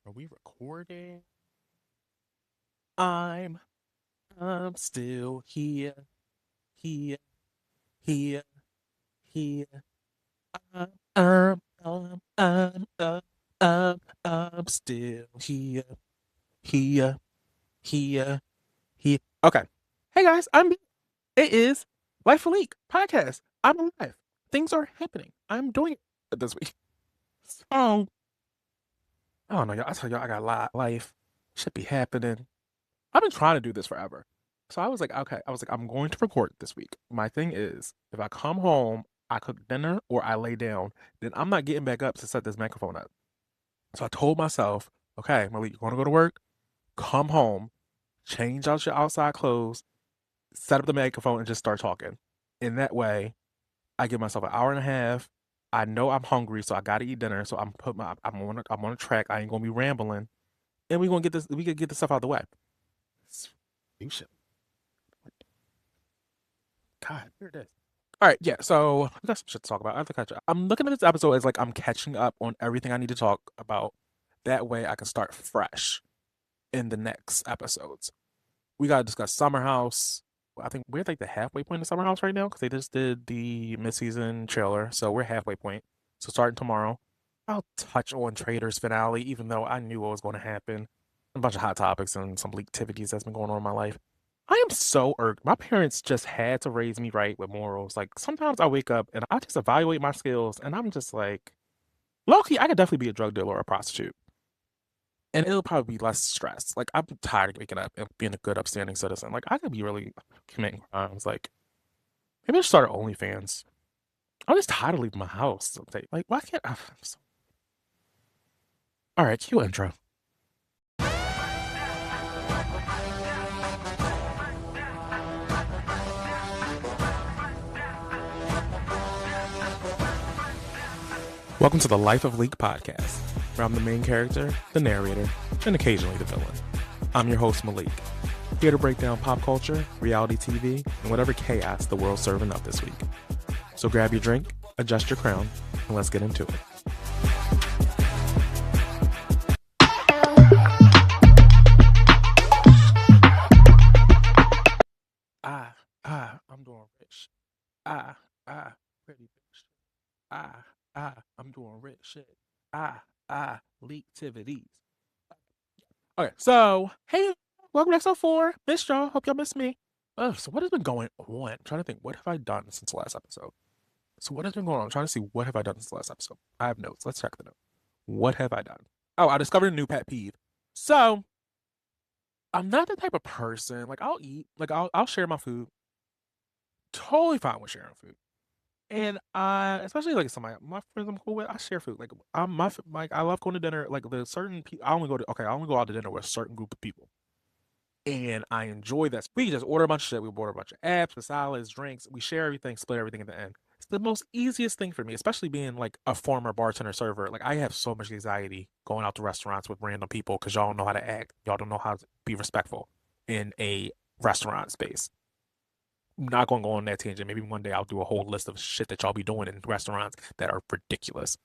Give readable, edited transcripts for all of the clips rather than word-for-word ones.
Are we recording? I'm I'm still here, here, here, here. I'm I'm I'm I'm I'm, I'm still here, here, here, here. Okay. Hey guys, it is Life for Leek podcast. I'm alive. Things are happening. I'm doing it this week. So I don't know, y'all. I tell y'all I got a lot life. Should be happening. I've been trying to do this forever. So I was like, okay, I'm going to record this week. My thing is, if I come home, I cook dinner or I lay down, then I'm not getting back up to set this microphone up. So I told myself, okay, Malik, you're going to go to work, come home, change out your outside clothes, set up the microphone, and just start talking. In that way, I give myself an hour and a half. I know I'm hungry, so I got to eat dinner. So I'm on a track. I ain't gonna be rambling, and we can get this stuff out of the way. You should God, here it is. All right, yeah. So I got some shit to talk about. I have to catch up. I'm looking at this episode as like I'm catching up on everything I need to talk about. That way, I can start fresh in the next episodes. We gotta discuss Summer House. I think we're like the halfway point of Summer House right now because they just did the mid-season trailer, so we're halfway point. So starting tomorrow, I'll touch on Traitors finale, even though I knew what was going to happen. A bunch of hot topics and some leak activities that's been going on in my life. I am so irked. My parents just had to raise me right with morals. Like sometimes I wake up and I just evaluate my skills and I'm just like, low key, I could definitely be a drug dealer or a prostitute. And it'll probably be less stress. Like I'm tired of waking up and being a good upstanding citizen. Like I could be really committing crimes. Like maybe I should start OnlyFans. I'm just tired of leaving my house. Like why can't I? All right, cue intro. Welcome to the Life of Leek podcast, where I'm the main character, the narrator, and occasionally the villain. I'm your host, Malik, here to break down pop culture, reality TV, and whatever chaos the world's serving up this week. So grab your drink, adjust your crown, and let's get into it. I'm doing rich. Pretty bitch. I'm doing rich shit. Leak activities. Okay, so hey, welcome to episode 4. Missed y'all. Hope y'all missed me. So what has been going on? I'm trying to think. What have I done since the last episode? So what has been going on? I'm trying to see what have I done since the last episode. I have notes. Let's check the note. What have I done? Oh, I discovered a new pet peeve. So I'm not the type of person like I'll eat, like I'll share my food. Totally fine with sharing food. And I, especially like some of my friends I'm cool with, I share food. Like like I love going to dinner. Like the certain people, I only go out to dinner with a certain group of people, and I enjoy that. We just order a bunch of shit. We order a bunch of apps, the salads, drinks. We share everything, split everything at the end. It's the most easiest thing for me, especially being like a former bartender server. Like I have so much anxiety going out to restaurants with random people because y'all don't know how to act. Y'all don't know how to be respectful in a restaurant space. Not gonna go on that tangent. Maybe one day I'll do a whole list of shit that y'all be doing in restaurants that are ridiculous.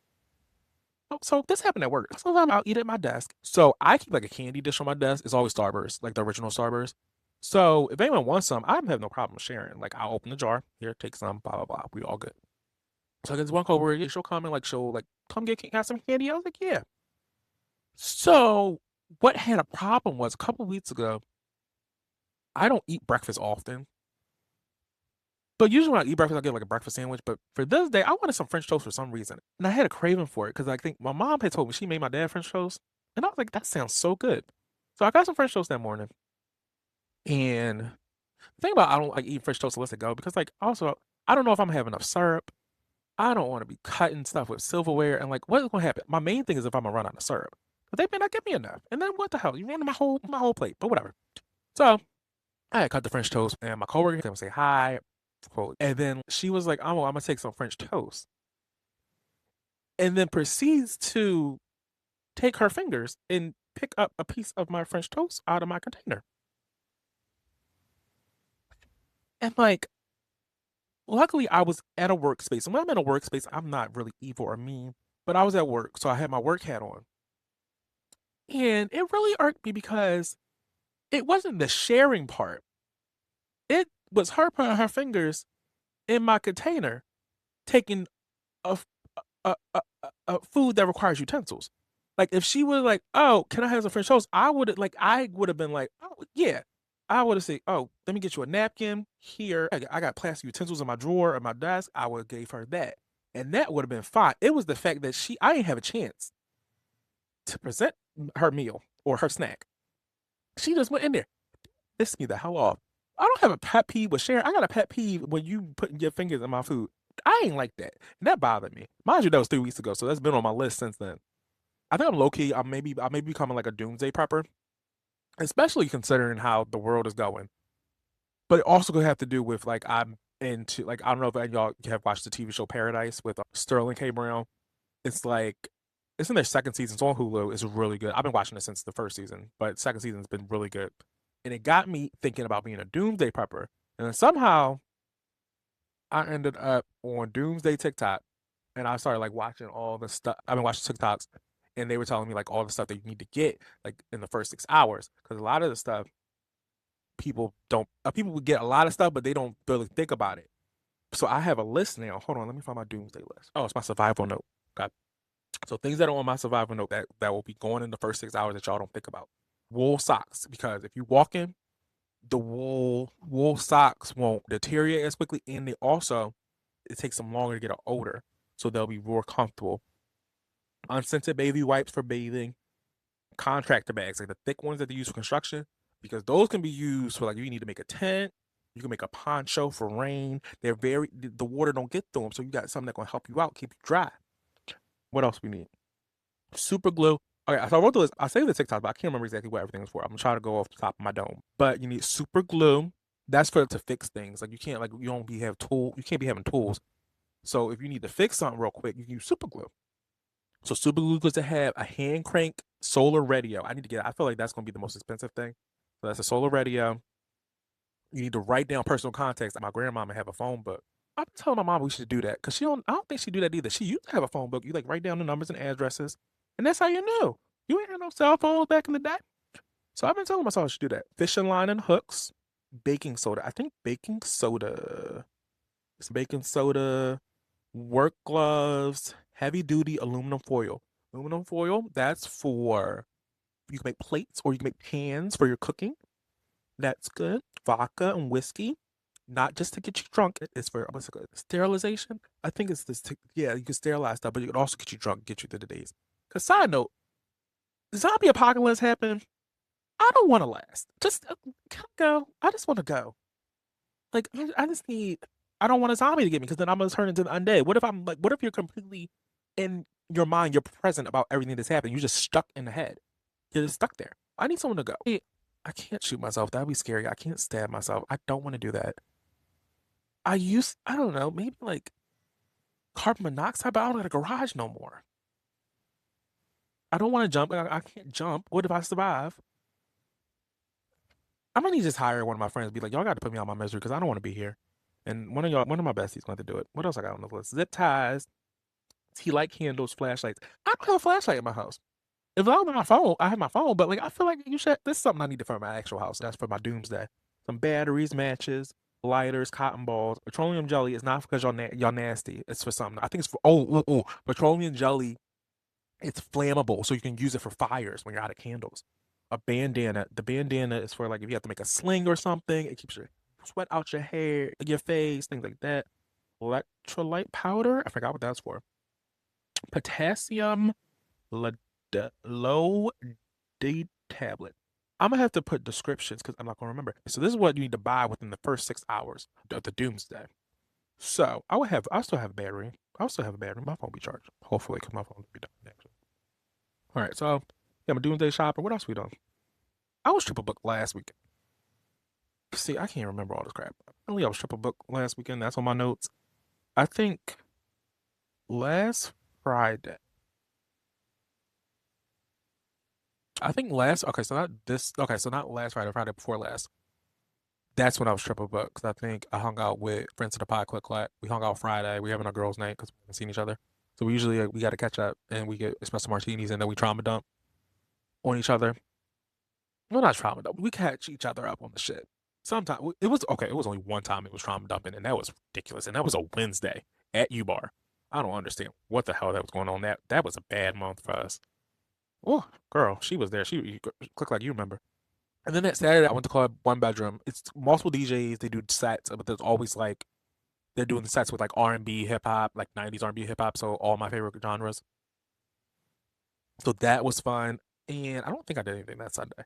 Oh, so this happened at work. Sometimes I'll eat at my desk. So I keep like a candy dish on my desk. It's always Starburst, like the original Starburst. So if anyone wants some, I have no problem sharing. Like I'll open the jar. Here, take some. Blah blah blah. We all good. So there's one coworker. She'll come and like she'll like come have some candy. I was like, yeah. So what had a problem was a couple weeks ago. I don't eat breakfast often. But usually when I eat breakfast, I get like a breakfast sandwich. But for this day, I wanted some French toast for some reason. And I had a craving for it because I think my mom had told me she made my dad French toast. And I was like, that sounds so good. So I got some French toast that morning. And the thing about I don't like eating French toast unless it go because like also I don't know if I'm gonna have enough syrup. I don't want to be cutting stuff with silverware and like what's gonna happen? My main thing is if I'm gonna run out of syrup. But they may not give me enough. And then what the hell? You ruined my whole plate, but whatever. So I had cut the French toast and my coworker came and say hi. And then she was like, oh, I'm gonna take some French toast. And then proceeds to take her fingers and pick up a piece of my French toast out of my container. And like, luckily I was at a workspace. And when I'm in a workspace, I'm not really evil or mean, but I was at work. So I had my work hat on. And it really irked me because it wasn't the sharing part. It was her putting her fingers in my container, taking a a food that requires utensils. Like if she was like, "Oh, can I have some French toast?" I would have been like, "Oh yeah." I would have said, "Oh, let me get you a napkin here. I got plastic utensils in my drawer at my desk." I would have gave her that, and that would have been fine. It was the fact that I didn't have a chance to present her meal or her snack. She just went in there, pissed me the hell off. I don't have a pet peeve with sharing. I got a pet peeve when you putting your fingers in my food. I ain't like that, and that bothered me. Mind you, that was 3 weeks ago, so that's been on my list since then. I think I'm low key. I may be becoming like a doomsday prepper, especially considering how the world is going. But it also could have to do with like I'm into like I don't know if any of y'all have watched the TV show Paradise with Sterling K. Brown. It's like it's in their second season. It's on Hulu. It's really good. I've been watching it since the first season, but second season's been really good. And it got me thinking about being a doomsday prepper. And then somehow I ended up on doomsday TikTok, and I started like watching all the stuff. I've been watching TikToks, and they were telling me like all the stuff that you need to get like in the first 6 hours, because a lot of the stuff people don't. People would get a lot of stuff, but they don't really think about it. So I have a list now. Hold on, let me find my doomsday list. Oh, it's my survival note. Okay. So things that are on my survival note that will be going in the first 6 hours that y'all don't think about. Wool socks, because if you walk in, the wool socks won't deteriorate as quickly, and they also it takes them longer to get an odor, so they'll be more comfortable. Unscented baby wipes for bathing, contractor bags, like the thick ones that they use for construction, because those can be used for like you need to make a tent, you can make a poncho for rain. They're very the water don't get through them, so you got something that's gonna help you out, keep you dry. What else we need? Super glue. Okay, so I wrote the list. I saved the TikTok, but I can't remember exactly what everything was for. I'm gonna try to go off the top of my dome. But you need super glue. That's for to fix things. Like you can't like you don't be have tool. You can't be having tools. So if you need to fix something real quick, you can use super glue. So super glue goes to have a hand crank solar radio. I need to get. I feel like that's gonna be the most expensive thing. So that's a solar radio. You need to write down personal contacts. My grandmama have a phone book. I'm telling my mom we should do that because she don't. I don't think she do that either. She used to have a phone book. You like write down the numbers and addresses, and that's how you knew. You ain't had no cell phones back in the day. So I've been telling myself I should do that. Fishing line and hooks, baking soda. I think baking soda. It's baking soda, work gloves, heavy duty aluminum foil. Aluminum foil, that's for you can make plates or you can make pans for your cooking. That's good. Vodka and whiskey, not just to get you drunk. It's for what's it called? Sterilization. I think it's this. Yeah, you can sterilize stuff, but you can also get you drunk, get you through the days. Cause side note, zombie apocalypse happened. I don't want to last. Just can I go. I just want to go. Like I just need. I don't want a zombie to get me because then I'm gonna turn into the undead. What if I'm like? What if you're completely in your mind? You're present about everything that's happening. You're just stuck in the head. You're just stuck there. I need someone to go. Hey, I can't shoot myself. That'd be scary. I can't stab myself. I don't want to do that. I don't know, maybe like carbon monoxide, but I don't got a garage no more. I don't want to jump. I can't jump. What if I survive? I'm gonna need to just hire one of my friends. Be like, y'all got to put me out of my misery because I don't want to be here. And one of my besties going to do it. What else I got on the list? Zip ties, tea light candles, flashlights. I don't have a flashlight in my house. If I have my phone, I have my phone. But like, I feel like you should. This is something I need to for my actual house. That's for my doomsday. Some batteries, matches, lighters, cotton balls. Petroleum jelly is not because y'all nasty. It's for something. I think it's for petroleum jelly. It's flammable, so you can use it for fires when you're out of candles. A bandana. The bandana is for like if you have to make a sling or something. It keeps your sweat out your hair, your face, things like that. Electrolyte powder. I forgot what that's for. Potassium low D tablet. I'm gonna have to put descriptions because I'm not gonna remember. So this is what you need to buy within the first 6 hours of the doomsday. So I still have a battery. I'll still have a battery. My phone will be charged. Hopefully, because my phone will be done actually. All right, so yeah, I'm a doomsday shopper. What else we done? I was triple booked last week. See, I can't remember all this crap. I was triple booked last weekend. That's on my notes. I think last Friday. I think last. Okay, so not this. Okay, so not last Friday. Friday before last. That's when I was triple booked. 'Cause I think I hung out with friends of the pod, Click Clack. We hung out Friday. We having our girls' night because we haven't seen each other. So we usually we got to catch up and we get espresso martinis and then we trauma dump. on each other. Well, not trauma dump. We catch each other up on the shit. Sometimes it was okay. It was only one time it was trauma dumping, and that was ridiculous. And that was a Wednesday at U Bar. I don't understand what the hell that was going on. That was a bad month for us. Oh, girl, she was there. She click like you remember. And then that Saturday, I went to club one bedroom. It's multiple DJs. They do sets, but there's always like they're doing the sets with like R&B, hip hop, like 90s R&B, hip hop. So all my favorite genres. So that was fun. And I don't think I did anything that Sunday.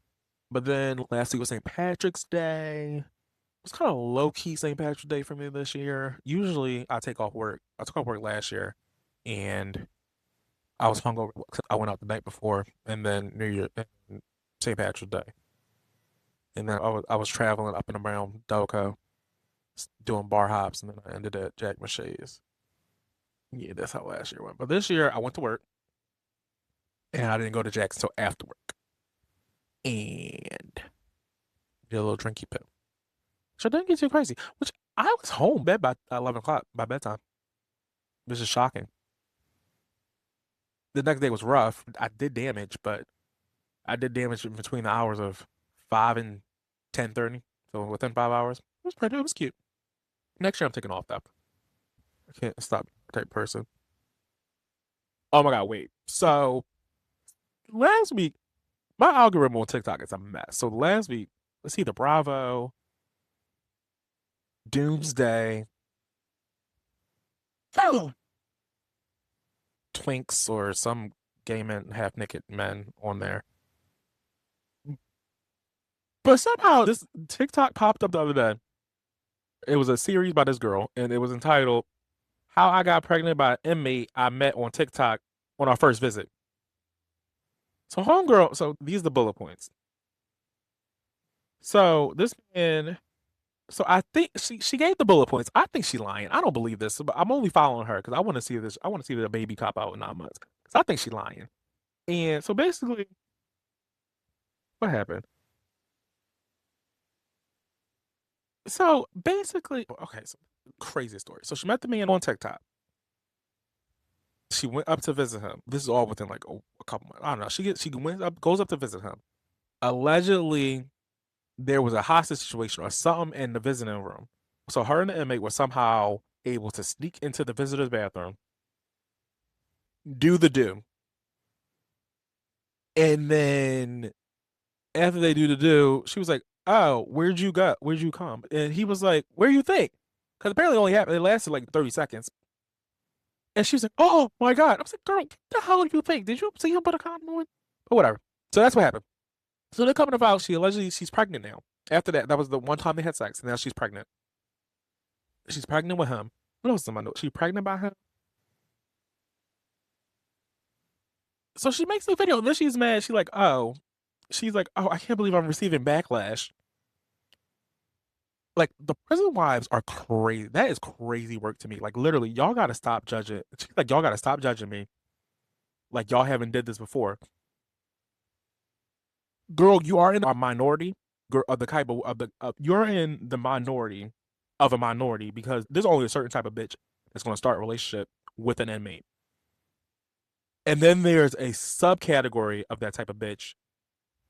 But then last week was St. Patrick's Day. It was kind of low key St. Patrick's Day for me this year. Usually I take off work. I took off work last year, and I was hungover. I went out the night before, and then New Year and St. Patrick's Day, and then I was traveling up and around Delco, doing bar hops, and then I ended at Jack Mache's. Yeah, that's how last year went. But this year I went to work, and I didn't go to Jack's until after work, and did a little drinky poo. So it didn't get too crazy. Which I was home bed by 11 o'clock by bedtime. This is shocking. The next day was rough. I did damage, but I did damage in between the hours of 5 and 10:30. So within 5 hours, it was pretty. It was cute. Next year, I'm taking off though. I can't stop type person. Oh my god, wait. So last week, my algorithm on TikTok is a mess. So last week, let's see the Bravo, Doomsday, Twinks, or some gay men, half naked men on there. But somehow this TikTok popped up the other day. It was a series by this girl, and it was entitled "How I Got Pregnant by an Inmate I Met on TikTok on Our First Visit." So homegirl, so these are the bullet points. So this man, so I think she gave the bullet points. I think she's lying. I don't believe this, but I'm only following her because I want to see this. I want to see the baby cop out in 9 months. Because I think she's lying. And so basically, what happened? So basically, okay, so crazy story. So she met the man on TikTok. She went up to visit him. This is all within like a couple months. I don't know. She went up, goes up to visit him. Allegedly, there was a hostage situation or something in the visiting room. So her and the inmate were somehow able to sneak into the visitor's bathroom, do the do, and then after they do the do, she was like, "Oh, where'd you go? Where'd you come?" And he was like, "Where do you think?" Because apparently it lasted like 30 seconds. And she was like, "Oh my god!" I was like, "Girl, what the hell do you think? Did you see him put a condom on?" Or whatever. So that's what happened. So they're coming about. She's pregnant now. After that, that was the one time they had sex, and now she's pregnant. She's pregnant with him. What else am I know? She's pregnant by him. So she makes the video, and then she's mad. She's like, "Oh, I can't believe I'm receiving backlash." Like the prison wives are crazy. That is crazy work to me. Like literally, y'all gotta stop judging. She's like, y'all gotta stop judging me. Like y'all haven't did this before. Girl, you are in a minority. Girl, of the type of the you're in the minority of a minority because there's only a certain type of bitch that's gonna start a relationship with an inmate. And then there's a subcategory of that type of bitch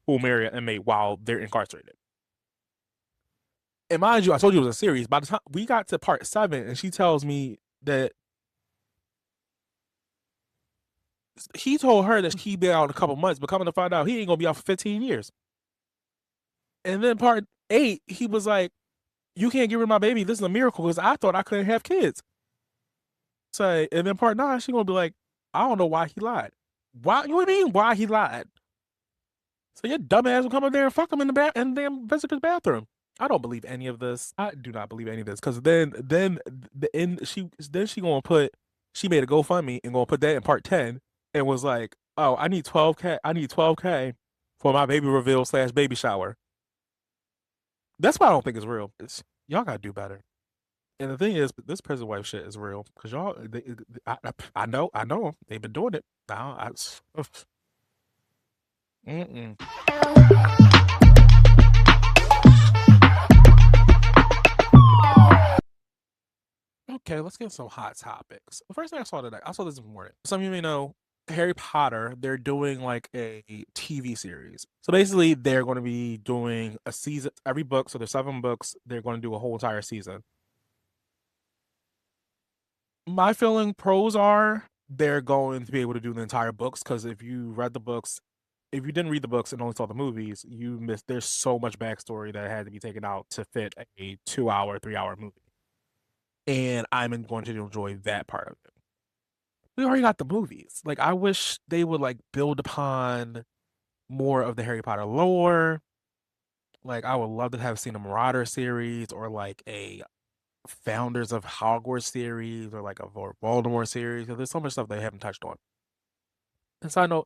who will marry an inmate while they're incarcerated. And mind you, I told you it was a series. By the time we got to part 7, and she tells me that he told her that he'd be out in a couple months, but coming to find out he ain't gonna be out for 15 years. And then part 8, he was like, "You can't get rid of my baby. This is a miracle because I thought I couldn't have kids." So, and then part 9, she gonna be like, "I don't know why he lied." Why? You know what I mean? Why he lied? So your dumb ass will come up there and fuck him in the damn visitor's bathroom. I don't believe any of this. I do not believe any of this because she gonna put she made a GoFundMe and gonna put that in part 10 and was like, "Oh, I need 12K. I need 12K for my baby reveal / baby shower." That's why I don't think it's real. Y'all gotta do better. And the thing is, this prison wife shit is real because I know they've been doing it. Now mm-mm. Okay, let's get some hot topics. The first thing I saw today, I saw this morning. Some of you may know Harry Potter, they're doing like a TV series. So basically, they're going to be doing a season every book. So there's 7 books. They're going to do a whole entire season. My feeling pros are they're going to be able to do the entire books because if you didn't read the books and only saw the movies, you missed. There's so much backstory that had to be taken out to fit a 2 hour, 3 hour movie, and I'm going to enjoy that part of it. We already got the movies. Like I wish they would like build upon more of the Harry Potter lore. Like I would love to have seen a Marauder series or like a Founders of Hogwarts series or like a Voldemort series. 'Cause there's so much stuff they haven't touched on. And so I know,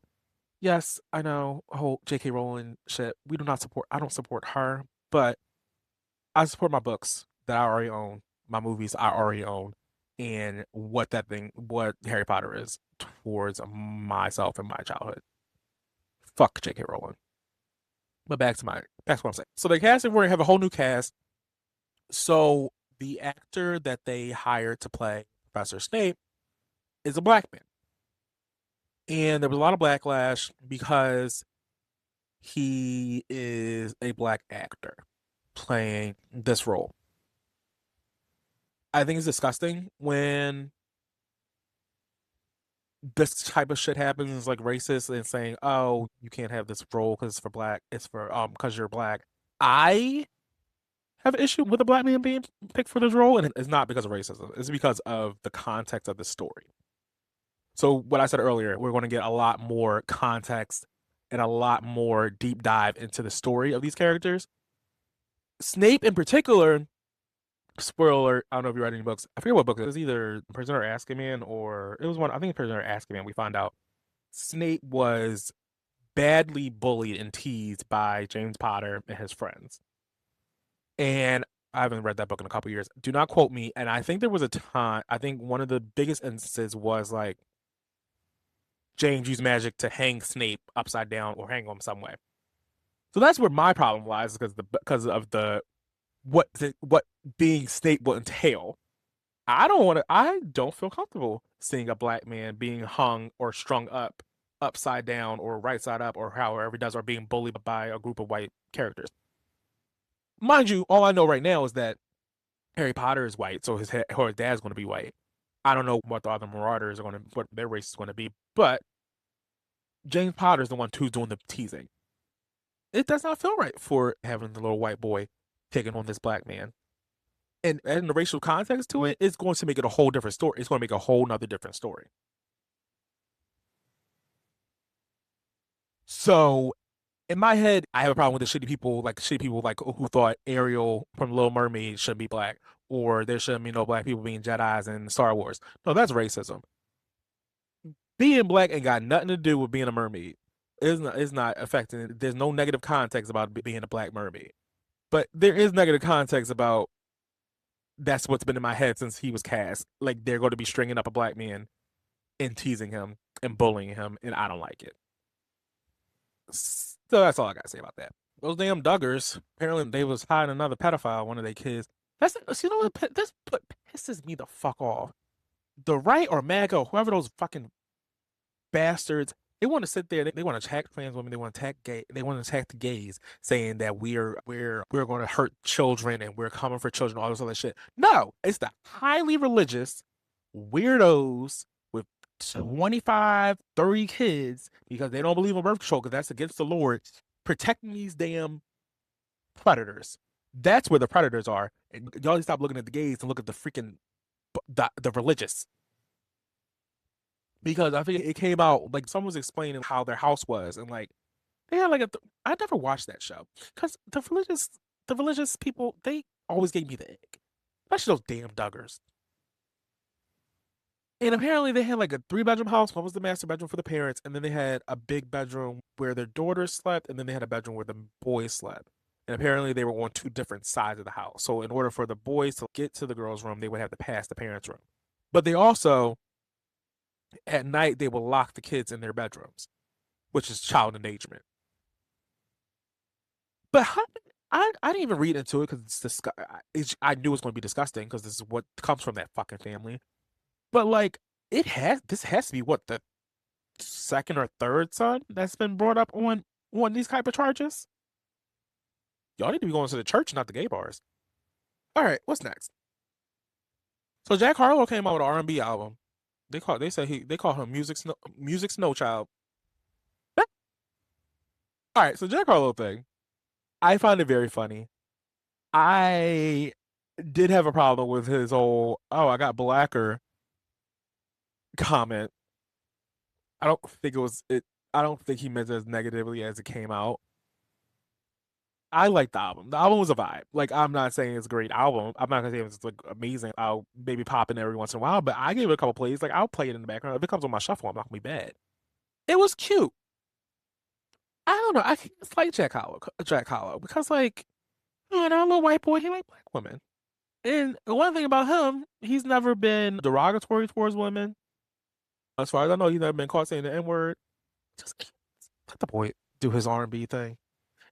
yes, I know whole J.K. Rowling shit. We do not support. I don't support her, but I support my books that I already own, my movies I already own, and what Harry Potter is towards myself and my childhood. Fuck J.K. Rowling. But back to what I'm saying. So the casting, we're gonna have a whole new cast. So the actor that they hired to play Professor Snape is a black man. And there was a lot of backlash because he is a black actor playing this role. I think it's disgusting when this type of shit happens. It's like racist and saying, "Oh, you can't have this role because it's for black. It's for because you're black." I have an issue with a black man being picked for this role, and it's not because of racism. It's because of the context of the story. So what I said earlier, we're going to get a lot more context and a lot more deep dive into the story of these characters. Snape in particular, spoiler alert, I don't know if you read any books. I forget what book it was, either Prisoner Azkaban or it was one, I think Prisoner Azkaban. We find out Snape was badly bullied and teased by James Potter and his friends. And I haven't read that book in a couple years. Do not quote me. And I think there was a time, I think one of the biggest instances was like James used magic to hang Snape upside down or hang him some way. So that's where my problem lies because of what being Snape will entail. I don't feel comfortable seeing a black man being hung or strung up upside down or right side up or however he does or being bullied by a group of white characters. Mind you, all I know right now is that Harry Potter is white, so his dad's going to be white. I don't know what the other Marauders are going to what their race is going to be, but James Potter is the one who's doing the teasing. It does not feel right for having the little white boy taking on this black man. And adding the racial context to it is going to make it a whole different story. It's going to make a whole nother different story. So in my head, I have a problem with the shitty people like who thought Ariel from Little Mermaid shouldn't be black, or there shouldn't be no black people being Jedi's in Star Wars. No, that's racism. Being black ain't got nothing to do with being a mermaid. It's not affecting. There's no negative context about being a black mermaid, but there is negative context about that's what's been in my head since he was cast. Like they're going to be stringing up a black man and teasing him and bullying him, and I don't like it. So that's all I gotta say about that. Those damn Duggars. Apparently, they was hiding another pedophile, one of their kids. That's you know what this pisses me the fuck off. The right or MAGA, or whoever those fucking bastards, they want to sit there. They want to attack trans women. They want to attack gay. They want to attack the gays, saying that we're going to hurt children and we're coming for children. All this other shit. No, it's the highly religious weirdos with 25, 30 kids because they don't believe in birth control because that's against the Lord, protecting these damn predators. That's where the predators are. And y'all stop looking at the gays and look at the freaking the religious. Because I think it came out like someone was explaining how their house was and like they had like I never watched that show because the religious people they always gave me the ick, especially those damn Duggars. And apparently they had like a 3 bedroom house. One was the master bedroom for the parents, and then they had a big bedroom where their daughters slept, and then they had a bedroom where the boys slept. And apparently they were on 2 different sides of the house. So in order for the boys to get to the girls' room, they would have to pass the parents' room. But they also at night they will lock the kids in their bedrooms, which is child endangerment. But I didn't even read into it because I knew it was going to be disgusting because this is what comes from that fucking family. But like this has to be what the second or third son that's been brought up on these type of charges. Y'all need to be going to the church, not the gay bars. All right, what's next? So Jack Harlow came out with an R&B album. They call him Music Snow Child. All right, so Jack Harlow thing, I find it very funny. I did have a problem with his whole "oh, I got blacker" comment. I don't think it was it. I don't think he meant it as negatively as it came out. I like the album. The album was a vibe. Like, I'm not saying it's a great album. I'm not gonna say it's like amazing. I'll maybe pop in every once in a while, but I gave it a couple plays. Like, I'll play it in the background. If it comes on my shuffle, I'm not gonna be bad. It was cute. I don't know. I can't like Jack Hollow because like, you know, little white boy, he like black women. And one thing about him, he's never been derogatory towards women. As far as I know, he's never been caught saying the N word. Just let the boy do his R&B thing.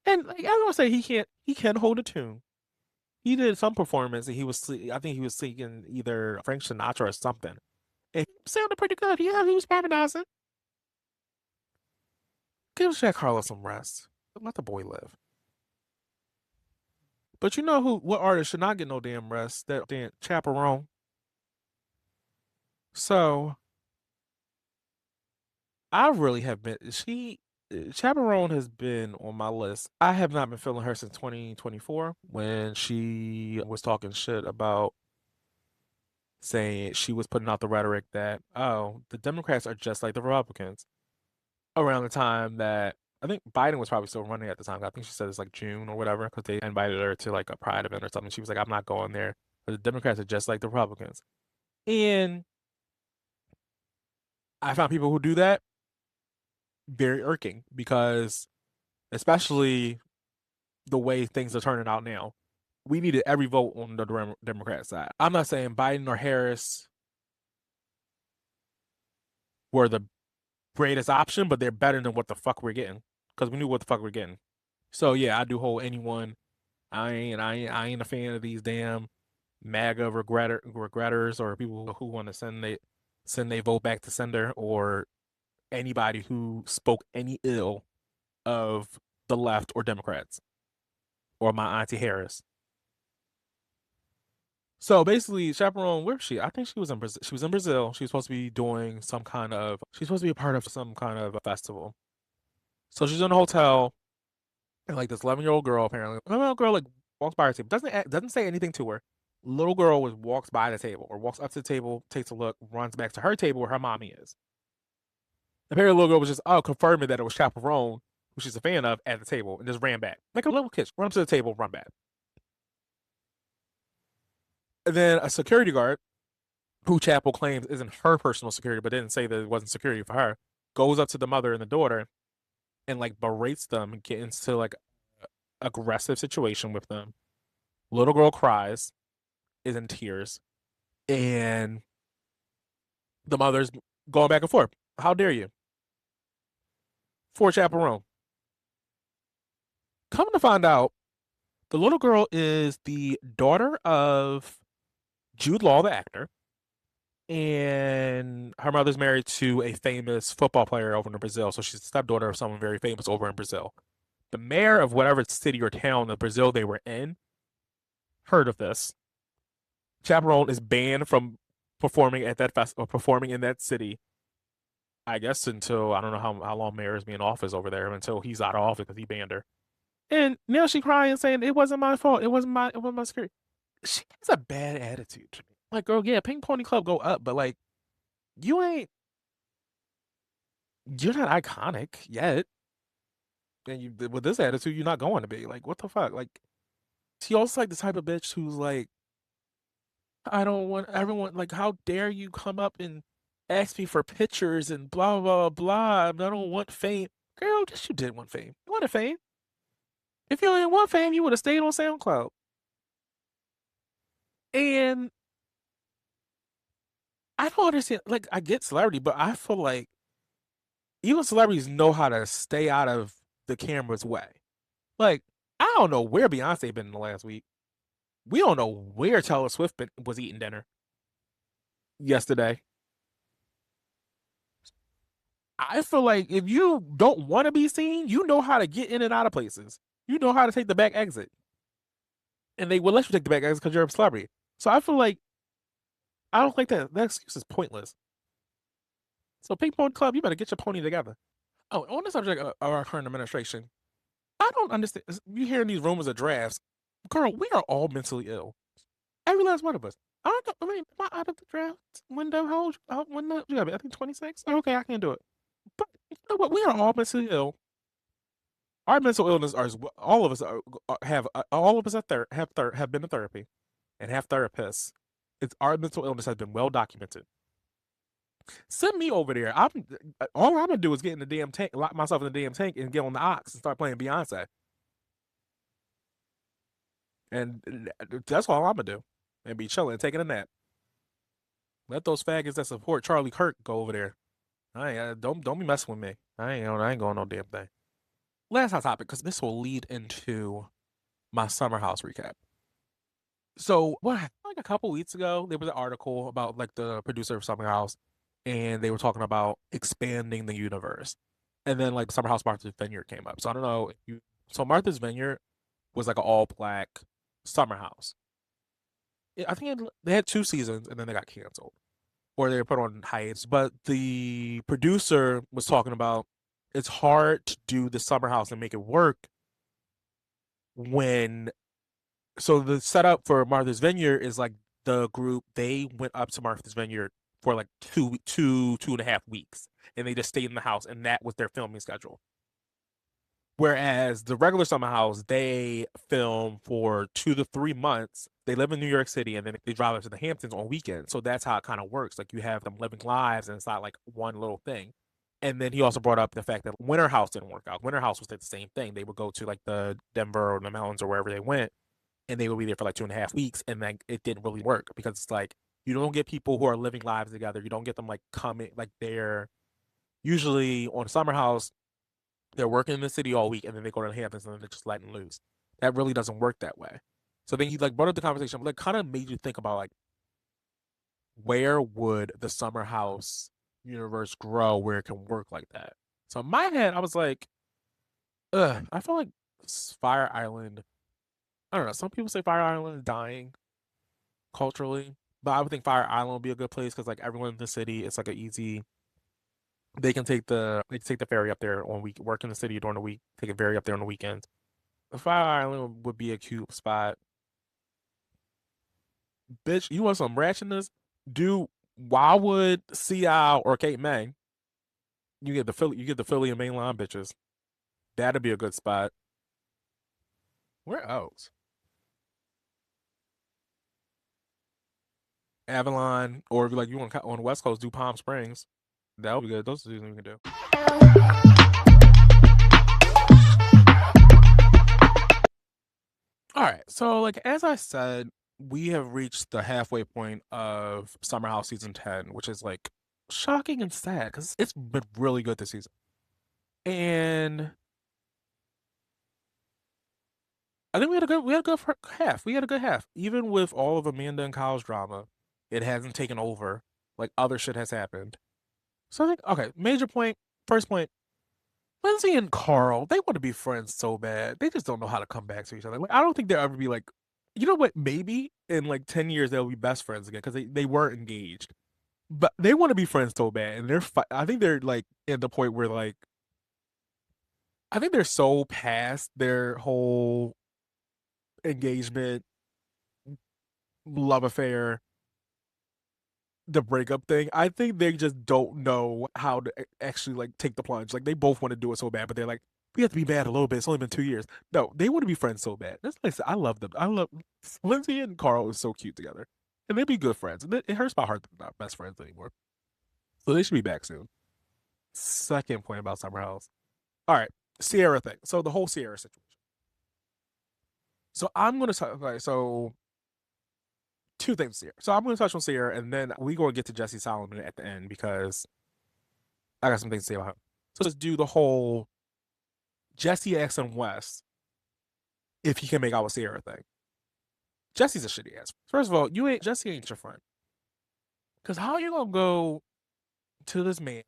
And like, I don't want to say he can hold a tune. He did some performance and I think he was singing either Frank Sinatra or something. And he sounded pretty good. Yeah, he was harmonizing. Give Jack Harlow some rest. Let the boy live. But you know what artist should not get no damn rest? That damn Chappell Roan. So I really have been Chappell Roan has been on my list. I have not been feeling her since 2024 when she was talking shit about saying she was putting out the rhetoric that, oh, the Democrats are just like the Republicans. Around the time that I think Biden was probably still running at the time. I think she said it's like June or whatever because they invited her to like a pride event or something. She was like, I'm not going there. But the Democrats are just like the Republicans. And I found people who do that very irking because, especially the way things are turning out now, we needed every vote on the Democrat side. I'm not saying Biden or Harris were the greatest option, but they're better than what the fuck we're getting because we knew what the fuck we're getting. So yeah, I do hold anyone. I ain't a fan of these damn MAGA regretters or people who want to send they vote back to sender or anybody who spoke any ill of the left or Democrats or my auntie Harris. So basically, Chaperone, where is she? I think she was in Brazil. She was in Brazil. She was supposed to be doing some kind of. She's supposed to be a part of some kind of a festival. So she's in a hotel, and like this 11-year-old girl apparently, 11-year-old girl like walks by her table, doesn't say anything to her. Little girl walks by the table or walks up to the table, takes a look, runs back to her table where her mommy is. Apparently, the little girl was just confirming that it was Chaperone, who she's a fan of, at the table, and just ran back like a little kid. Run up to the table, run back. And then a security guard, who Chappell claims isn't her personal security, but didn't say that it wasn't security for her, goes up to the mother and the daughter and like berates them and gets into like aggressive situation with them. Little girl cries, is in tears, and the mother's going back and forth. How dare you? For Chaperone. Come to find out, the little girl is the daughter of Jude Law, the actor, and her mother's married to a famous football player over in Brazil. So she's the stepdaughter of someone very famous over in Brazil. The mayor of whatever city or town of Brazil they were in heard of this. Chaperone is banned from performing at that fest or performing in that city. I guess until I don't know how long mayor is being in office over there until he's out of office because he banned her. And now she crying saying it wasn't my fault. It wasn't my security. She has a bad attitude to me. Like, girl, yeah, Pink Pony Club go up, but like you ain't you're not iconic yet. And you with this attitude, you're not going to be. Like, what the fuck? Like she also like the type of bitch who's like, I don't want everyone like, how dare you come up and ask me for pictures and blah blah blah. I don't want fame. Girl, yes, you did want fame. You wanted fame. If you didn't want fame, you would have stayed on SoundCloud. And I don't understand. Like, I get celebrity, but I feel like even celebrities know how to stay out of the camera's way. Like, I don't know where Beyonce been in the last week. We don't know where Taylor Swift was eating dinner yesterday. I feel like if you don't want to be seen, you know how to get in and out of places. You know how to take the back exit, and they will let you take the back exit because you're a celebrity. So I feel like I don't think that excuse is pointless. So Pink Pony Club, you better get your pony together. Oh, on the subject of our current administration, I don't understand. You hearing these rumors of drafts, girl? We are all mentally ill. Every last one of us. I don't know. I mean, am I out of the draft window? How old? When you got me? I think 26. Okay, I can't do it. But you know what? We are all mentally ill. Our mental illness are all of us have all of us have been to therapy and have therapists. It's our mental illness has been well documented. Send me over there. I'm all I'm gonna do is get in the damn tank, lock myself in the damn tank, and get on the ox and start playing Beyonce. And that's all I'm gonna do, and be chilling, taking a nap. Let those faggots that support Charlie Kirk go over there. I ain't, don't be messing with me. I ain't going no damn thing. Last hot topic, because this will lead into my summer house recap. So what like a couple weeks ago, there was an article about like the producer of Summer House, and they were talking about expanding the universe. And then like Summer House Martha's Vineyard came up. So I don't know if you so Martha's Vineyard was like an all black summer house. I think they had 2 seasons and then they got canceled or they were put on hiatus. But the producer was talking about it's hard to do the summer house and make it work when so the setup for Martha's Vineyard is like the group they went up to Martha's Vineyard for like 2.5 weeks, and they just stayed in the house, and that was their filming schedule. Whereas the regular summer house, they film for 2 to 3 months. They live in New York City, and then they drive up to the Hamptons on weekends. So that's how it kind of works. Like you have them living lives, and it's not like one little thing. And then he also brought up the fact that Winter House didn't work out. Winter House was the same thing. They would go to like the Denver or the mountains or wherever they went, and they would be there for like 2.5 weeks, and then it didn't really work because it's like you don't get people who are living lives together. You don't get them like coming like they're usually on Summer House. They're working in the city all week, and then they go to the Hamptons, and then they're just letting loose. That really doesn't work that way. So then he like brought up the conversation, like kind of made you think about like where would the Summer House universe grow where it can work like that. So in my head, I was like, ugh, I feel like Fire Island. I don't know. Some people say Fire Island is dying culturally, but I would think Fire Island would be a good place because like everyone in the city, it's like a easy. They can take the ferry up there on week work in the city during the week, take a ferry up there on the weekends. Fire Island would be a cute spot. Bitch, you want some ratchetness? Do Wildwood, Ciara, or Cape May. You get the Philly and mainline bitches. That'd be a good spot. Where else? Avalon, or if you like you want on the West Coast, do Palm Springs. That would be good. Those are the things we can do. All right. So, like as I said, we have reached the halfway point of Summer House season 10, which is like shocking and sad because it's been really good this season. And I think we had a good half. We had a good half, even with all of Amanda and Kyle's drama. It hasn't taken over. Like other shit has happened. So I think okay. Major point. First point. Lindsay and Carl, they want to be friends so bad. They just don't know how to come back to each other. Like, I don't think they'll ever be like, you know what? Maybe in like 10 years they'll be best friends again because they were engaged. But they want to be friends so bad, and I think they're like at the point where like I think they're so past their whole engagement, love affair, the breakup thing. I think they just don't know how to actually like take the plunge. Like they both want to do it so bad, but they're like, we have to be mad a little bit. It's only been 2 years. No, they want to be friends so bad. That's like I love them. I love Lindsay and Carl is so cute together, and they'd be good friends. And it hurts my heart that they're not best friends anymore. So they should be back soon. Second point about Summer House. All right, Ciara thing. So the whole Ciara situation. So I'm gonna talk. Okay, so two things here. So I'm gonna touch on Ciara, and then we gonna get to Jesse Solomon at the end because I got some things to say about him. So let's do the whole Jesse asking Wes if he can make out with Ciara thing. Jesse's a shitty ass. First of all, Jesse ain't your friend. 'Cause Jesse ain't your friend. 'Cause how you gonna go to this man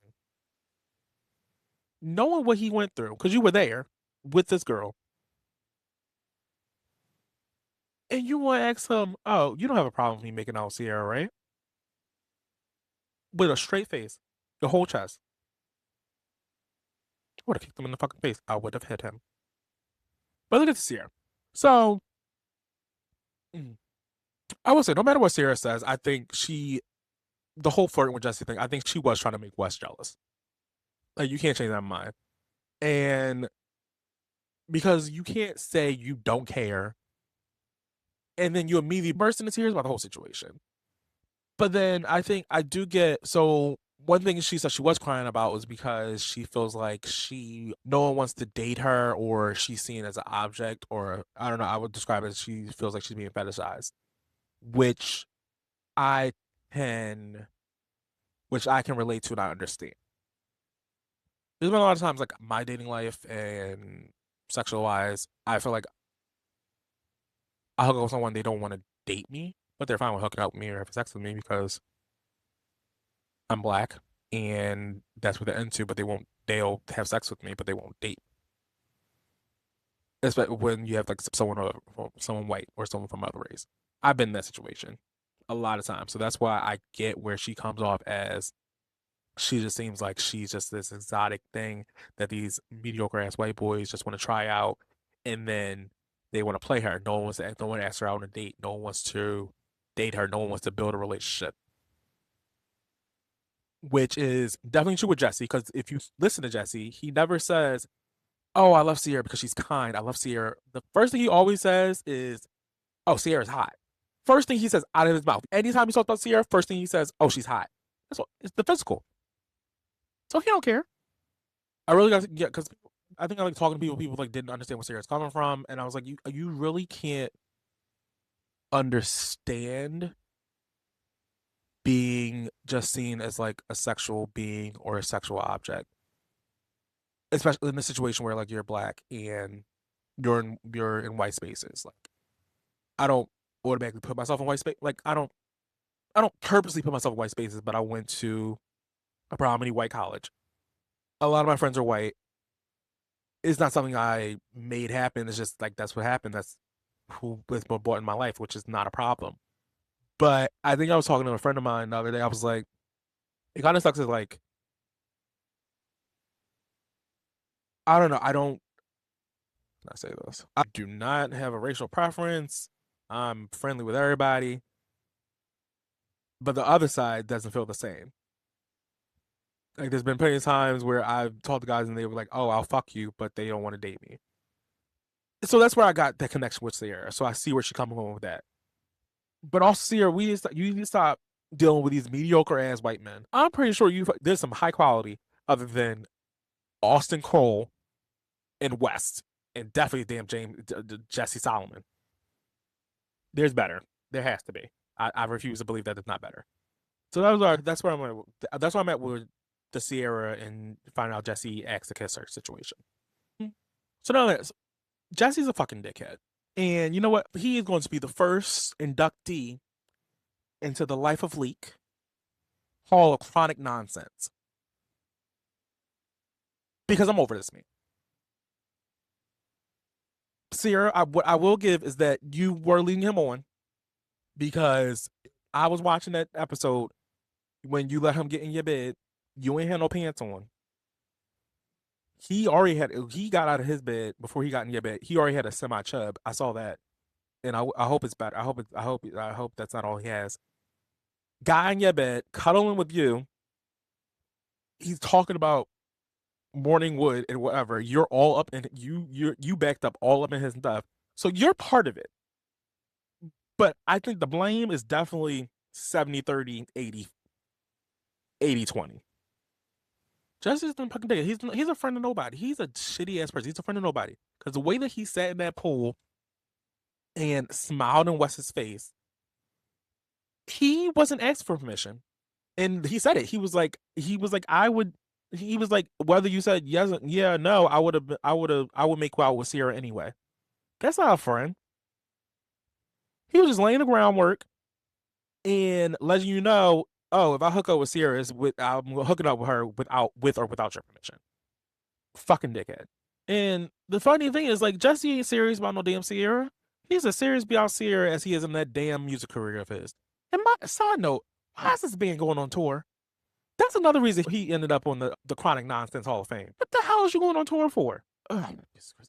knowing what he went through, because you were there with this girl, and you want to ask him, oh, you don't have a problem with me making out with Ciara, right? With a straight face, the whole chest. I would have kicked him in the fucking face. I would have hit him. But look at Ciara. So, I will say, no matter what Ciara says, I think the whole flirting with Jesse thing, I think she was trying to make Wes jealous. Like, you can't change that mind. And because you can't say you don't care and then you immediately burst into tears about the whole situation. But then I think I do get, so one thing she said she was crying about was because she feels like no one wants to date her, or she's seen as an object, or I don't know, I would describe it as she feels like she's being fetishized, which I can relate to and I understand. There's been a lot of times like my dating life and sexual wise, I feel like I hook up with someone, they don't want to date me, but they're fine with hooking up with me or having sex with me because I'm black and that's what they're into, but they'll have sex with me, but they won't date. Especially when you have like someone white or someone from other race. I've been in that situation a lot of times. So that's why I get where she comes off as she just seems like she's just this exotic thing that these mediocre ass white boys just want to try out, and then they want to play her. No one asks her out on a date. No one wants to date her. No one wants to build a relationship. Which is definitely true with Jesse, because if you listen to Jesse, he never says, oh, I love Ciara because she's kind. I love Ciara. The first thing he always says is, oh, Ciara's hot. First thing he says out of his mouth. Anytime he talks about Ciara, first thing he says, oh, she's hot. That's what it's the physical. So he don't care. I really got to get, because I think I like talking to people like didn't understand where Ciara's coming from, and I was like, you really can't understand being just seen as like a sexual being or a sexual object, especially in the situation where like you're black and you're in white spaces. Like, I don't automatically put myself in white space. Like, I don't purposely put myself in white spaces, but I went to a predominantly white college. A lot of my friends are white. It's not something I made happen. It's just like that's what happened. That's who was born in my life, which is not a problem. But I think I was talking to a friend of mine the other day. I was like, it kind of sucks. Is like, I don't know. I don't. I say this. I do not have a racial preference. I'm friendly with everybody, but the other side doesn't feel the same. Like, there's been plenty of times where I've talked to guys and they were like, "Oh, I'll fuck you," but they don't want to date me. So that's where I got that connection with Ciara. So I see where she coming from with that. But also, Ciara, you need to stop dealing with these mediocre ass white men. I'm pretty sure there's some high quality other than Austin Cole and West, and definitely damn Jesse Solomon. There's better. There has to be. I refuse to believe that it's not better. So that's where I'm at with the Ciara and finding out Jesse asked to kiss her situation. So now Jesse's a fucking dickhead. And you know what? He is going to be the first inductee into the Life of Leek Hall of Chronic Nonsense. Because I'm over this man. Ciara, what I will give is that you were leading him on, because I was watching that episode when you let him get in your bed. You ain't had no pants on. He got out of his bed before he got in your bed. He already had a semi chub. I saw that, and I hope it's better. I hope that's not all he has. Guy in your bed, cuddling with you. He's talking about morning wood and whatever. You're all up and you backed up all up in his stuff. So you're part of it. But I think the blame is definitely 70-30, 80-20. Jesse's done fucking dig. He's a friend of nobody. He's a shitty ass person. He's a friend of nobody. Because the way that he sat in that pool and smiled in Wes's face, he wasn't asked for permission. And he said it. He was like, whether you said yes, yeah, no, I would make out with Ciara anyway. That's not a friend. He was just laying the groundwork and letting you know, oh, if I hook up with Ciara, I'm hooking up with her with or without your permission. fucking dickhead. And the funny thing is, like, Jesse ain't serious about no damn Ciara. He's as serious about Ciara as he is in that damn music career of his. And my side note, why is this band going on tour? That's another reason he ended up on the Chronic Nonsense Hall of Fame. What the hell is you going on tour for? Ugh,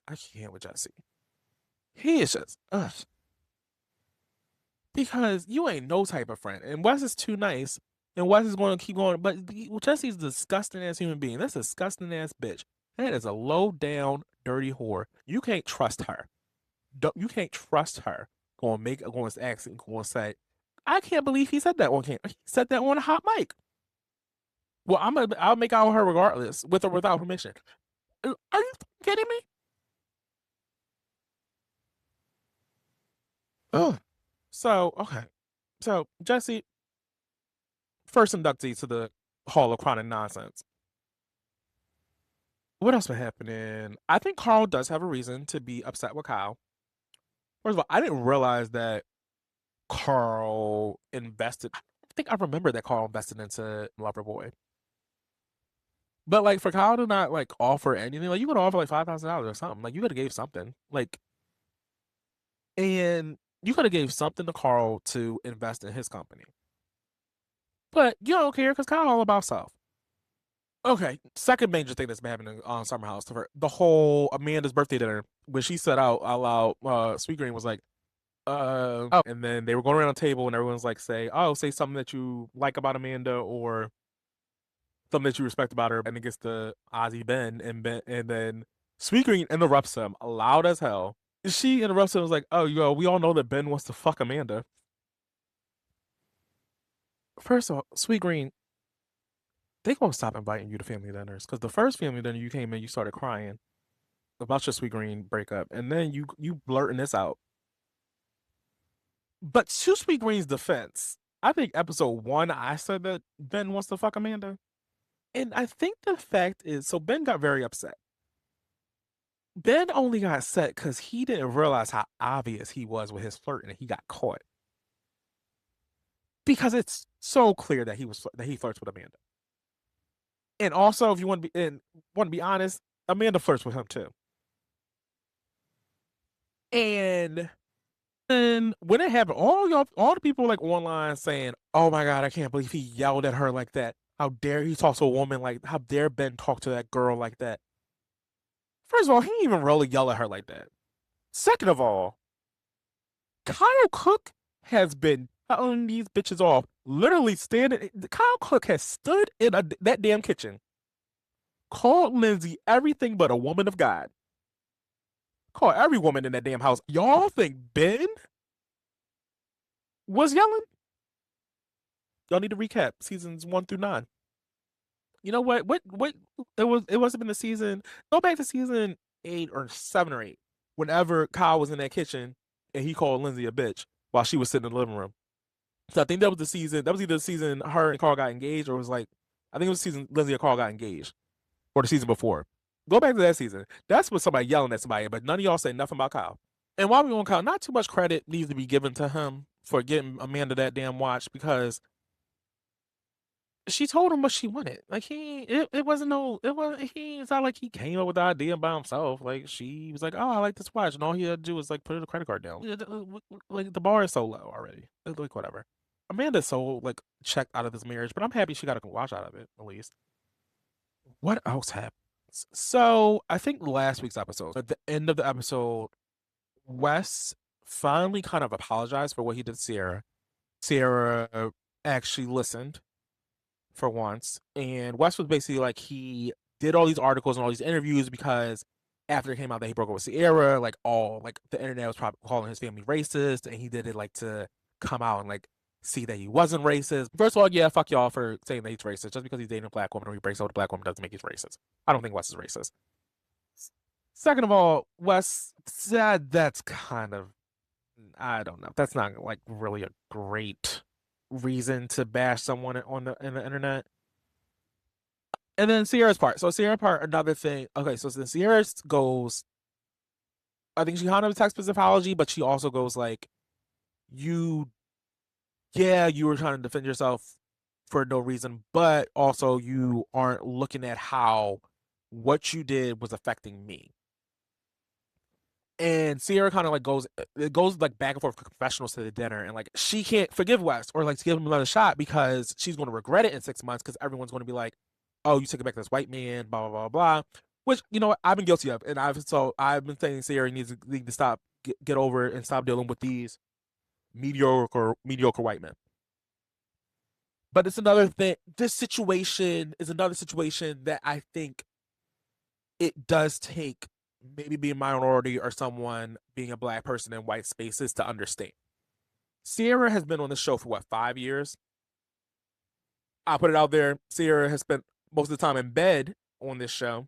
I can't with Jesse. He is just, ugh. Because you ain't no type of friend. And Wes is too nice. And Wes is going to keep going. But Jesse's a disgusting ass human being. That's a disgusting ass bitch. That is a low down, dirty whore. You can't trust her. You can't trust her. Going to accent, going to say, I can't believe he said that on camera. He said that on a hot mic. Well, I'll make out with her regardless, with or without permission. Are you kidding me? Oh. So, okay. So, Jesse, first inductee to the Hall of Chronic Nonsense. What else been happening? I think Carl does have a reason to be upset with Kyle. First of all, I didn't realize that Carl invested. I think I remember that Carl invested into Loverboy. But like for Kyle to not like offer anything, like you could offer like $5,000 or something. Like you could have gave something. Like, and you could have gave something to Carl to invest in his company. But you don't care because Kyle all about self. Okay, second major thing that's been happening on Summer House, the whole Amanda's birthday dinner, when she said out loud, Sweet Green was like, oh, and then they were going around the table and everyone's like, say something that you like about Amanda or something that you respect about her, and it gets to Ozzy Ben, and then Sweet Green interrupts him loud as hell. She interrupts him and was like, oh, yo, we all know that Ben wants to fuck Amanda. First of all, Sweet Green, they gonna stop inviting you to family dinners because the first family dinner you came in, you started crying about your Sweet Green breakup, and then you blurting this out. But to Sweet Green's defense, I think episode 1 I said that Ben wants to fuck Amanda, and I think the fact is, so Ben got very upset. Ben only got upset because he didn't realize how obvious he was with his flirting, and he got caught because it's so clear that he flirts with Amanda. And also, if you want to be honest, Amanda flirts with him too. And then when it happened, all the people like online saying, "Oh my god, I can't believe he yelled at her like that. How dare he talk to a woman like? How dare Ben talk to that girl like that?" First of all, he didn't even really yell at her like that. Second of all, Kyle Cook has been telling these bitches off. Literally standing. Kyle Cook has stood in that damn kitchen, called Lindsay everything but a woman of God. Call every woman in that damn house. Y'all think Ben was yelling? Y'all need to recap seasons 1 through 9. You know what? What it wasn't been the season. Go back to season 8 or 7 or 8. Whenever Kyle was in that kitchen and he called Lindsay a bitch while she was sitting in the living room. So I think that was the season. That was either the season her and Carl got engaged, or it was like I think it was the season Lindsay and Carl got engaged, or the season before. Go back to that season. That's what somebody yelling at somebody, but none of y'all say nothing about Kyle. And while we on Kyle, not too much credit needs to be given to him for getting Amanda that damn watch because she told him what she wanted. Like it wasn't no, it was it's not like he came up with the idea by himself. Like she was like, oh, I like this watch, and all he had to do was like put a credit card down. Like the bar is so low already. Like whatever. Amanda's so like checked out of this marriage, but I'm happy she got a watch out of it at least. What else happened? So I think last week's episode, at the end of the episode, Wes finally kind of apologized for what he did to Ciara. Ciara actually listened for once, and Wes was basically like he did all these articles and all these interviews because after it came out that he broke up with Ciara, like all like the internet was probably calling his family racist, and he did it like to come out and like see that he wasn't racist. First of all, yeah, fuck y'all for saying that he's racist. Just because he's dating a black woman or he breaks up with a black woman doesn't make he's racist. I don't think Wes is racist. Second of all, Wes said that's kind of I don't know. That's not like really a great reason to bash someone on the internet. And then Ciara's part. So Ciara's part, another thing. Okay, so then Ciara goes. I think she kind of text apology, but she also goes like, "You, yeah, you were trying to defend yourself for no reason, but also you aren't looking at how what you did was affecting me. And Ciara kind of like goes like back and forth with professionals to the dinner, and like she can't forgive Wes or like to give him another shot because she's going to regret it in 6 months because everyone's going to be like, "Oh, you took it back to this white man," blah blah blah blah. Which you know what, I've been guilty of, and I've been saying Ciara needs to stop, get over it and stop dealing with these mediocre white men. But it's another thing. This situation is another situation that I think it does take maybe being a minority or someone being a black person in white spaces to understand. Ciara has been on the show for what, 5 years? I'll put it out there. Ciara has spent most of the time in bed on this show,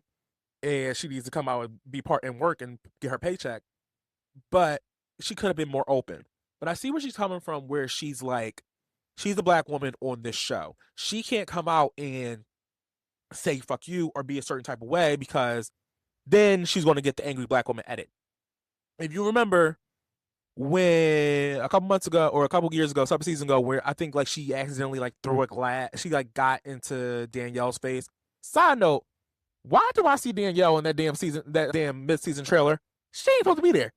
and she needs to come out and be part and work and get her paycheck. But she could have been more open. But I see where she's coming from, where she's like, she's a black woman on this show. She can't come out and say fuck you or be a certain type of way because then she's going to get the angry black woman edit. If you remember when a couple months ago or a couple years ago, some season ago, where I think like she accidentally like threw a glass, she like got into Danielle's face. Side note, why do I see Danielle in that damn mid-season trailer? She ain't supposed to be there.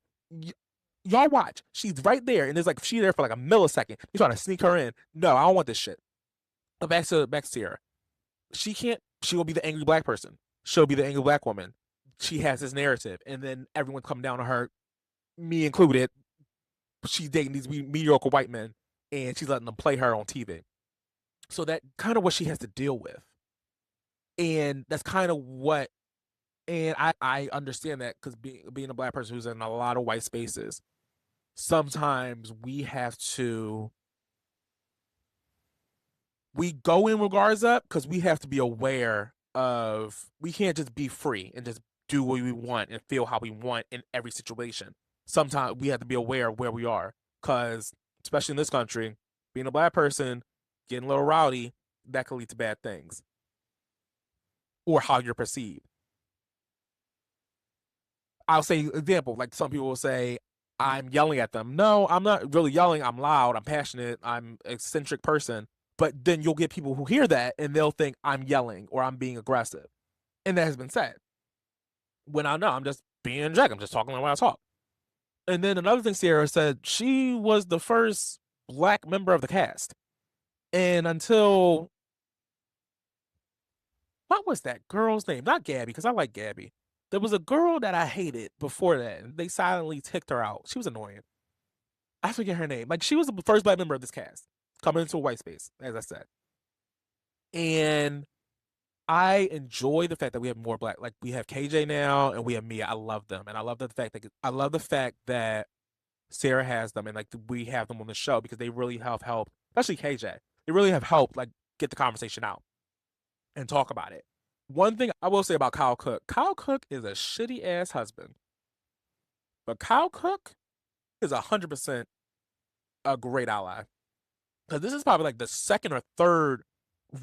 Y'all watch. She's right there, and it's like she's there for like a millisecond. You're trying to sneak her in. No, I don't want this shit. But back to Ciara. She can't. She will be the angry black person. She'll be the angry black woman. She has this narrative, and then everyone come down on her, me included. She's dating these mediocre white men, and she's letting them play her on TV. So that kind of what she has to deal with, and that's kind of what. And I understand that because being a black person who's in a lot of white spaces, sometimes we go in regards up because we have to be aware of, we can't just be free and just do what we want and feel how we want in every situation. Sometimes we have to be aware of where we are because, especially in this country, being a black person, getting a little rowdy, that could lead to bad things or how you're perceived. I'll say example, like some people will say, I'm yelling at them. No, I'm not really yelling. I'm loud. I'm passionate. I'm an eccentric person. But then you'll get people who hear that and they'll think I'm yelling or I'm being aggressive. And that has been said. When I know I'm just being Jack. I'm just talking like when I talk. And then another thing Ciara said, she was the first black member of the cast. And until, what was that girl's name? Not Gabby, because I like Gabby. There was a girl that I hated before that, and they silently ticked her out. She was annoying. I forget her name. Like, she was the first black member of this cast coming into a white space, as I said. And I enjoy the fact that we have more black, like we have KJ now and we have Mia. I love them, and I love the fact that Ciara has them, and like we have them on the show because they really have helped, especially KJ. They really have helped like get the conversation out and talk about it. One thing I will say about Kyle Cook is a shitty ass husband, but Kyle Cook is 100% a great ally. Because this is probably like the second or third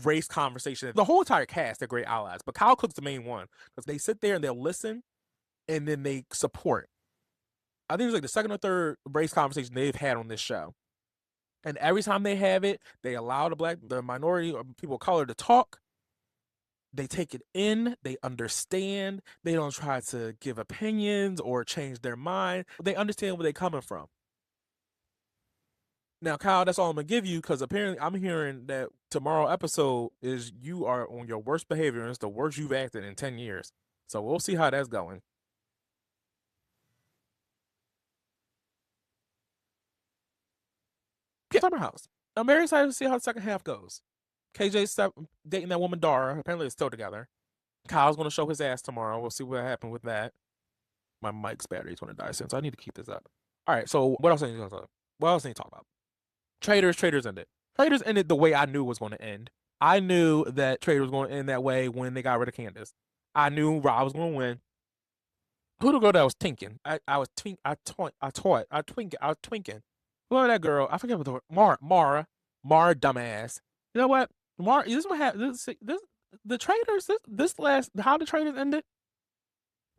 race conversation. The whole entire cast are great allies, but Kyle Cook's the main one because they sit there and they'll listen and then they support. I think it's like the second or third race conversation they've had on this show. And every time they have it, they allow the minority or people of color to talk. They take it in, they understand, they don't try to give opinions or change their mind. They understand where they're coming from. Now, Kyle, that's all I'm gonna give you because apparently I'm hearing that tomorrow episode is you are on your worst behavior and it's the worst you've acted in 10 years. So we'll see how that's going. Yeah, Summer House. I'm very excited to see how the second half goes. KJ's dating that woman Dara. Apparently, they're still together. Kyle's gonna show his ass tomorrow. We'll see what happened with that. My mic's battery's gonna die soon, so I need to keep this up. All right. So what else I need to talk about? What else I need to talk about? Traitors ended. Traitors ended the way I knew it was going to end. I knew that Traitors was going to end that way when they got rid of Candace. I knew Rob was going to win. Who the girl that was tinking? I was twinking. Who was that girl? I forget what the Mara, dumbass. You know what? Mara, this is what happened. The Traitors. This last how the Traitors ended.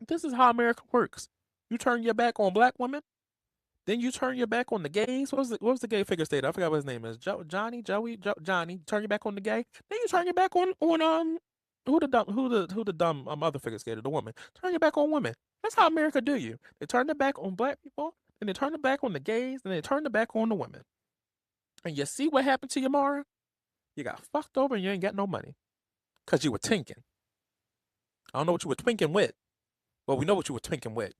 This is how America works. You turn your back on black women, then you turn your back on the gays. What was the gay figure state? I forgot what his name is. Johnny. Turn your back on the gay. Then you turn your back on who the dumb mother figure skater? The woman. Turn your back on women. That's how America do you. They turn their back on black people, and they turn their back on the gays, and they turn their back on the women. And you see what happened to you, Mara? You got fucked over and you ain't got no money. Because you were tinking. I don't know what you were twinking with. Well, we know what you were twinking with.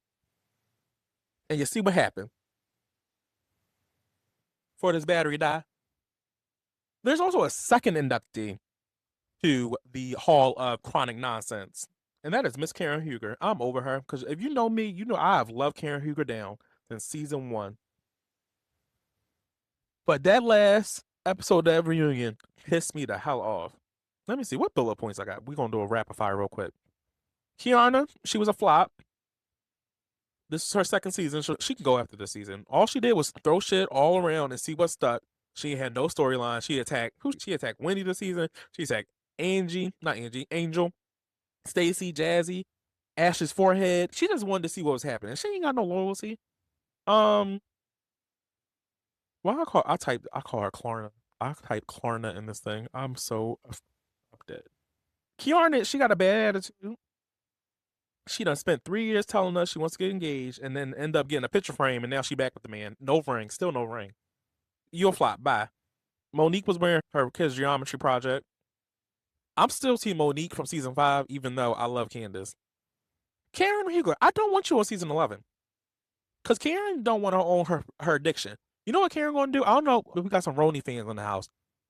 And you see what happened. For this battery die. There's also a second inductee to the Hall of Chronic Nonsense. And that is Miss Karen Huger. I'm over her. Because if you know me, you know I have loved Karen Huger down since season 1. But that last episode of Reunion pissed me the hell off. Let me see what bullet points I got. We're going to do a rapid fire real quick. Kiana, she was a flop. This is her second season. So she can go after this season. All she did was throw shit all around and see what stuck. She had no storyline. She attacked Wendy this season. She attacked Angel, Stacy, Jazzy, Ash's forehead. She just wanted to see what was happening. She ain't got no loyalty. Why I call her Klarna. I type Klarna in this thing. I'm so dead. Kiana, she got a bad attitude. She done spent 3 years telling us she wants to get engaged and then end up getting a picture frame and now she back with the man. No ring. Still no ring. You'll flop. Bye. Monique was wearing her kids' geometry project. I'm still team Monique from season 5, even though I love Candace. Karen Huger, I don't want you on season 11. Because Karen don't want to own her addiction. You know what Karen gonna do? I don't know if we got some Roni fans in the house.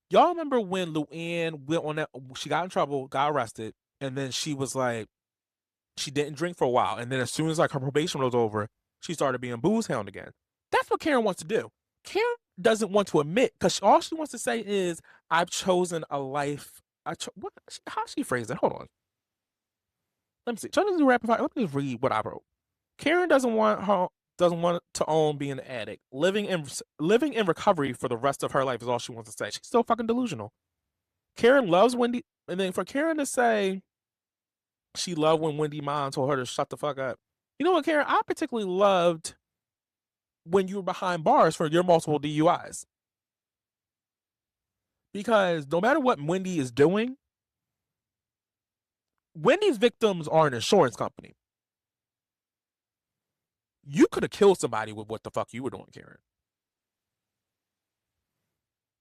Y'all remember when Luann went on that, she got in trouble, got arrested, and then she was like, she didn't drink for a while. And then as soon as like her probation was over, she started being booze hound again. That's what Karen wants to do. Karen doesn't want to admit, because all she wants to say is, I've chosen a life. How she phrase it? Hold on. Let me see. Try to do rapid fire. Let me just read what I wrote. Karen doesn't want to own being an addict. Living in recovery for the rest of her life is all she wants to say. She's so fucking delusional. Karen loves Wendy, and then for Karen to say she loved when Wendy mom told her to shut the fuck up. You know what, Karen? I particularly loved when you were behind bars for your multiple DUIs. Because no matter what Wendy is doing, Wendy's victims are an insurance company. You could have killed somebody with what the fuck you were doing, Karen.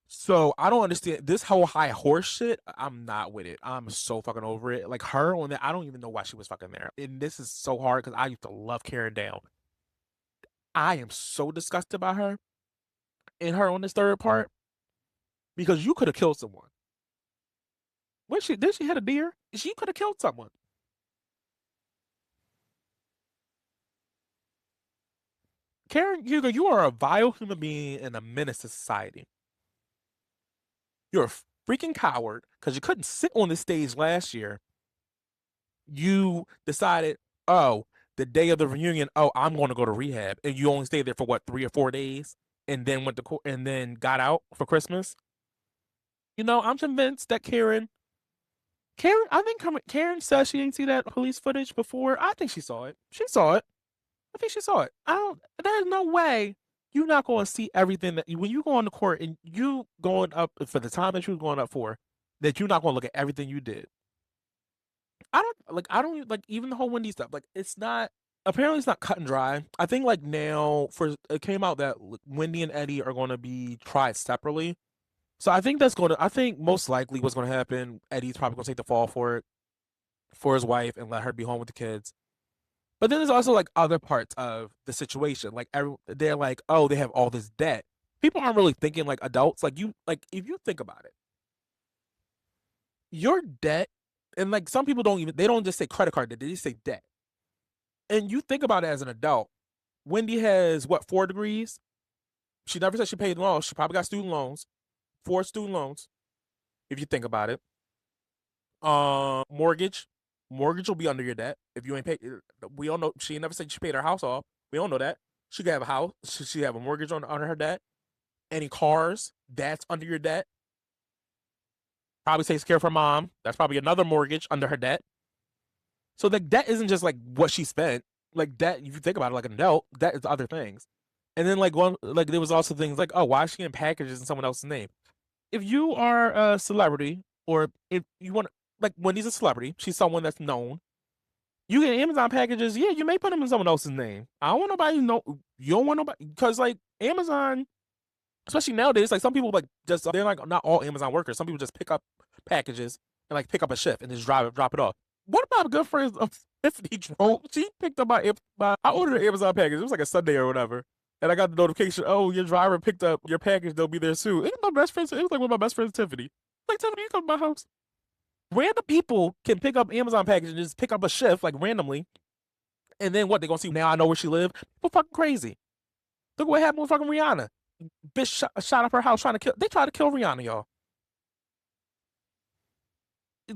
So I don't understand this whole high horse shit. I'm not with it. I'm so fucking over it. Like her on that, I don't even know why she was fucking there. And this is so hard because I used to love Karen down. I am so disgusted by her and her on this third part because you could have killed someone. Did she hit a deer? She could have killed someone. Karen Hugo, you are a vile human being and a menace to society. You're a freaking coward because you couldn't sit on the stage last year. You decided, oh, the day of the reunion, oh, I'm going to go to rehab, and you only stayed there for what, 3 or 4 days, and then went to court, and then got out for Christmas. You know, I'm convinced that I think Karen says she didn't see that police footage before. I think she saw it. She saw it. I think she saw it. There's no way you're not going to see everything that when you go on the court and you going up for the time that you was going up for, that you're not going to look at everything you did. I don't like even the whole Wendy stuff. Like it's not apparently it's not cut and dry. I think like now it came out that Wendy and Eddie are going to be tried separately. So I think I think most likely what's going to happen, Eddie's probably going to take the fall for it for his wife and let her be home with the kids. But then there's also like other parts of the situation. Like they're like, oh, they have all this debt. People aren't really thinking like adults. Like if you think about it, your debt, and like some people they don't just say credit card debt, they just say debt. And you think about it as an adult. Wendy has what, 4 degrees? She never said she paid loans. She probably got student loans. 4 student loans, if you think about it. Mortgage will be under your debt if you ain't paid. We all know she never said she paid her house off. We all know that she could have a house. She have a mortgage on her debt. Any cars, that's under your debt. Probably takes care of her mom. That's probably another mortgage under her debt. So the debt isn't just like what she spent. Like debt, if you think about it, like an adult, that is other things. And then there was also things like, oh, why is she in packages in someone else's name? If you are a celebrity, or if you want, like Wendy's a celebrity. She's someone that's known. You get Amazon packages, yeah, you may put them in someone else's name. I don't want nobody to know. You don't want nobody, because like Amazon, especially nowadays, like some people like just they're like not all Amazon workers. Some people just pick up packages and like pick up a shift and just drop it off. One of my good friends of Tiffany drove. She picked up my I ordered an Amazon package. It was like a Sunday or whatever. And I got the notification, oh, your driver picked up your package, they'll be there soon. It was my best friend, it was like one of my best friends, Tiffany. Like, Tiffany, you come to my house. Random people can pick up Amazon packages and just pick up a shift, like randomly. And then what? They gonna see now I know where she live? People fucking crazy. Look what happened with fucking Rihanna. Bitch shot up her house trying to kill. They tried to kill Rihanna, y'all.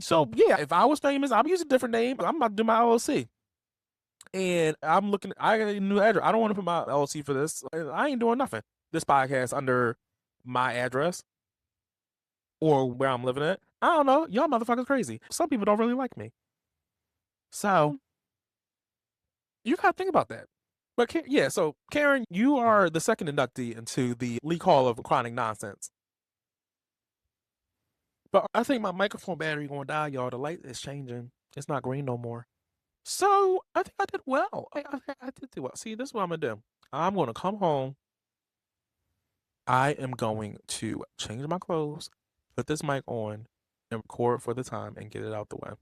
So yeah, if I was famous, I'm using a different name. I'm about to do my LLC. And I'm looking, I got a new address. I don't want to put my LLC for this. I ain't doing nothing. This podcast under my address or where I'm living at. I don't know. Y'all motherfuckers crazy. Some people don't really like me. So you gotta think about that. But yeah, so Karen, you are the second inductee into the Leek Hall of Chronic Nonsense. But I think my microphone battery gonna die, y'all. The light is changing. It's not green no more. So I think I did well. I did do well. See, this is what I'm gonna do. I'm gonna come home. I am going to change my clothes, put this mic on, and record for the time and get it out the way.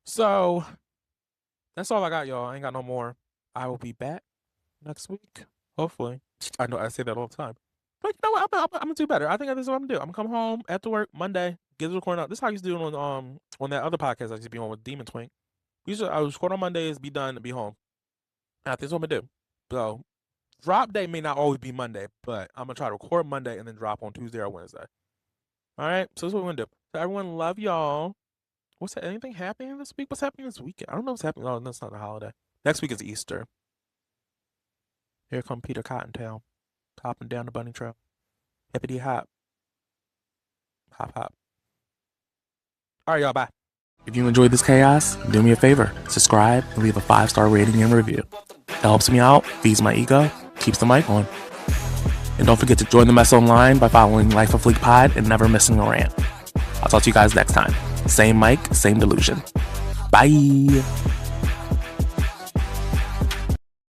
So that's all I got, y'all. I ain't got no more. I will be back next week, hopefully. I know I say that all the time. But you know what? I'm gonna do better. I think this is what I'm gonna do. I'm gonna come home after work Monday, get the recording out. This is how I used to do it on that other podcast I used to be on with Demon Twink. Usually I would record on Mondays, be done, and be home. And I think that's what I'm gonna do. So drop day may not always be Monday, but I'm gonna try to record Monday and then drop on Tuesday or Wednesday. All right, so that's what we're gonna do. So everyone, love y'all. What's that? Anything happening this week? What's happening this weekend? I don't know what's happening. Oh, that's not a holiday. Next week is Easter. Here come Peter Cottontail, hopping down the bunny trail. Hippity hop. Hop hop. All right, y'all, bye. If you enjoyed this chaos, do me a favor. Subscribe and leave a 5-star rating and review. It helps me out, feeds my ego, keeps the mic on. And don't forget to join the mess online by following Life of Leek Pod and never missing a rant. I'll talk to you guys next time. Same mic, same delusion. Bye.